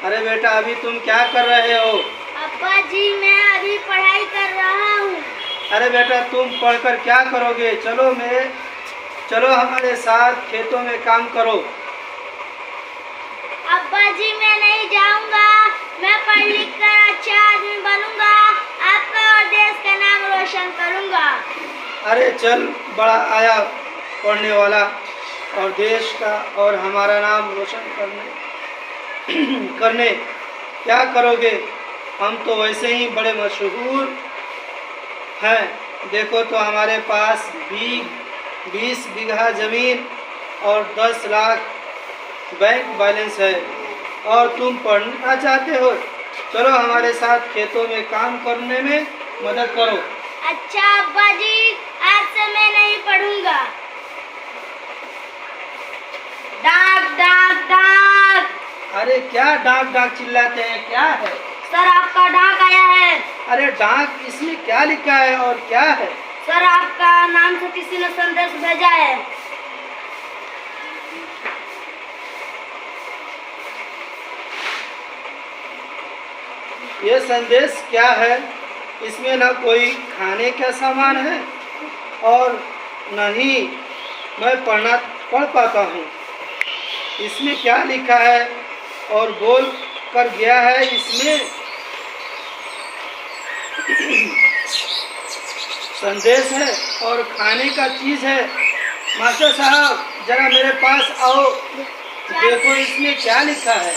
अरे बेटा, अभी तुम क्या कर रहे हो? अब्बा जी, मैं अभी पढ़ाई कर रहा हूँ। अरे बेटा, तुम पढ़कर क्या करोगे? चलो हमारे साथ खेतों में काम करो। अब्बा जी, मैं नहीं जाऊँगा। मैं पढ़ लिख कर अच्छा आदमी बनूंगा, आपका और देश का नाम रोशन करूंगा। अरे चल, बड़ा आया पढ़ने वाला, और देश का और हमारा नाम रोशन करने क्या करोगे? हम तो वैसे ही बड़े मशहूर हैं। देखो तो हमारे पास 20 बीघा ज़मीन और 10 लाख बैंक बैलेंस है, और तुम पढ़ना चाहते हो? चलो हमारे साथ खेतों में काम करने में मदद करो। अच्छा अब्बा जी, आज से मैं नहीं पढ़ूंगा। डाक डाक डाक। अरे क्या डाक डाक चिल्लाते हैं? क्या है? सर, आपका डाक आया है। अरे डाक, इसमें क्या लिखा है और क्या है? सर, आपका नाम से किसी ने संदेश भेजा है। ये संदेश क्या है? इसमें ना कोई खाने का सामान है और न ही मैं पढ़ पाता हूँ। इसमें क्या लिखा है और बोल कर गया है? इसमें संदेश है और खाने का चीज़ है। मास्टर साहब, जरा मेरे पास आओ, देखो इसमें क्या लिखा है।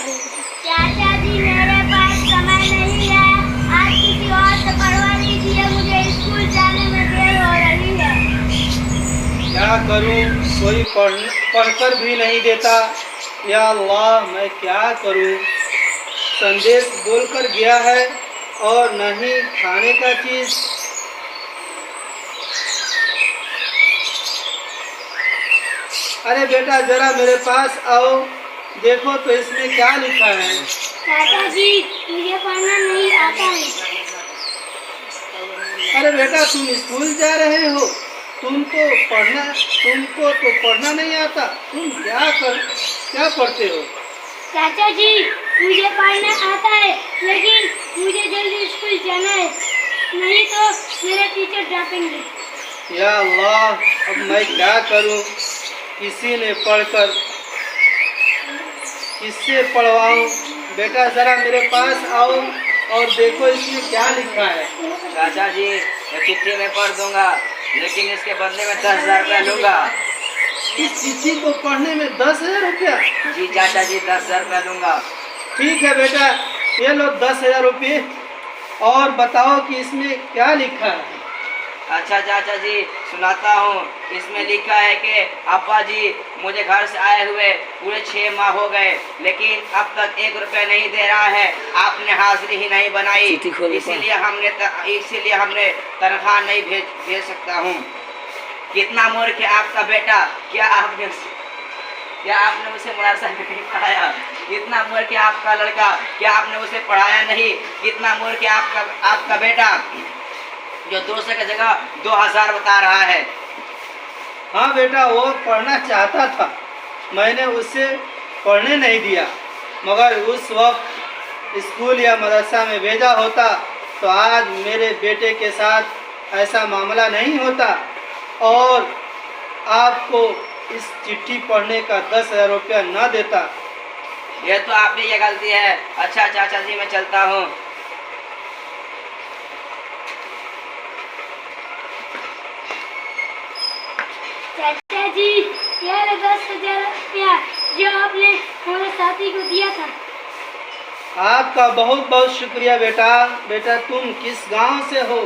चाचा जी, मेरे पास समय नहीं है। आज किसी और से पढ़वा लीजिए, मुझे स्कूल जाने में देर हो रही है। क्या करूं? कोई पढ़कर भी नहीं देता। या अल्लाह, मैं क्या करूं? संदेश बोलकर गया है और नहीं खाने का चीज़। अरे बेटा, जरा मेरे पास आओ, देखो तो इसमें क्या लिखा है। चाचा जी, मुझे पढ़ना नहीं आता है। अरे बेटा, तुम स्कूल जा रहे हो, तुमको तो पढ़ना नहीं आता। तुम क्या पढ़ते हो? चाचा जी, मुझे पढ़ना आता है, लेकिन मुझे जल्दी स्कूल जाना है, नहीं तो मेरे टीचर डांटेंगे। या अल्लाह, अब मैं क्या करूं? किसी ने पढ़कर किससे पढ़वाऊं? बेटा, जरा मेरे पास आओ और देखो इसमें क्या लिखा है। चाचा जी, मैं चिट्ठी में पढ़ दूंगा, लेकिन इसके बदले में 10,000 रुपया लूंगा। इस चिट्ठी को पढ़ने में 10,000 रुपया? जी चाचा जी, 10,000 रुपया लूंगा। ठीक है बेटा, ये लो 10,000 रुपये, और बताओ कि इसमें क्या लिखा है। अच्छा चाचा जी, सुनाता हूँ। इसमें लिखा है कि अब्बा जी, मुझे घर से आए हुए पूरे 6 माह हो गए, लेकिन अब तक 1 रुपया नहीं दे रहा है। आपने हाजिरी ही नहीं बनाई, इसीलिए हमने तनख्वाह नहीं भेज सकता हूँ। कितना मूर्ख है आपका बेटा! क्या आपने उसे मदरसा में नहीं पढ़ाया? कितना मूर्ख है आपका लड़का! क्या आपने उसे पढ़ाया नहीं? कितना मूर्ख है आपका बेटा, जो 200 की जगह 2,000 बता रहा है। हाँ बेटा, वो पढ़ना चाहता था, मैंने उसे पढ़ने नहीं दिया, मगर उस वक्त स्कूल या मदरसा में भेजा होता तो आज मेरे बेटे के साथ ऐसा मामला नहीं होता, और आपको इस चिट्ठी पढ़ने का 10,000 रुपया न देता। यह तो आपकी ये गलती है। अच्छा चाचा जी, मैं चलता हूँ। चाचा जी, यह 10,000 रुपया जो आपने हमारे साथी को दिया था। आपका बहुत बहुत शुक्रिया बेटा। बेटा, तुम किस गांव से हो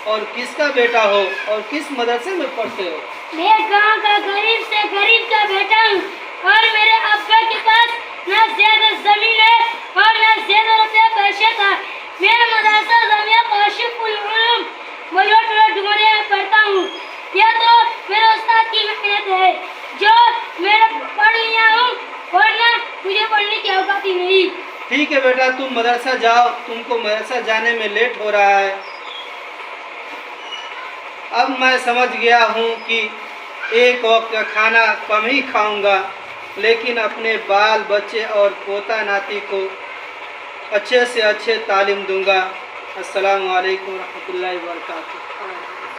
और किसका बेटा हो और किस मदरसे में पढ़ते हो? मैं गांव का गरीब से गरीब का बेटा हूँ, और मेरे अब्बा के पास न ज्यादा जमीन है और न ज्यादा रुपया पैसा था। मैं मदरसा जामिया काशिफुल उलूम मलोट डुमरिया में पढ़ता हूँ। यह तो मेरे उस्ताद की मेहनत है जो मैं पढ़ लिया हूँ, वरना मुझे पढ़ने की औकात ही नहीं। ठीक है बेटा, तुम मदरसा जाओ, तुमको मदरसा जाने में लेट हो रहा है। अब मैं समझ गया हूँ कि एक वक्त का खाना कम ही खाऊंगा, लेकिन अपने बाल बच्चे और पोता नाती को अच्छे से अच्छे तालीम दूंगा। अस्सलामु अलैकुम रहमतुल्लाहि व बरकातुहू।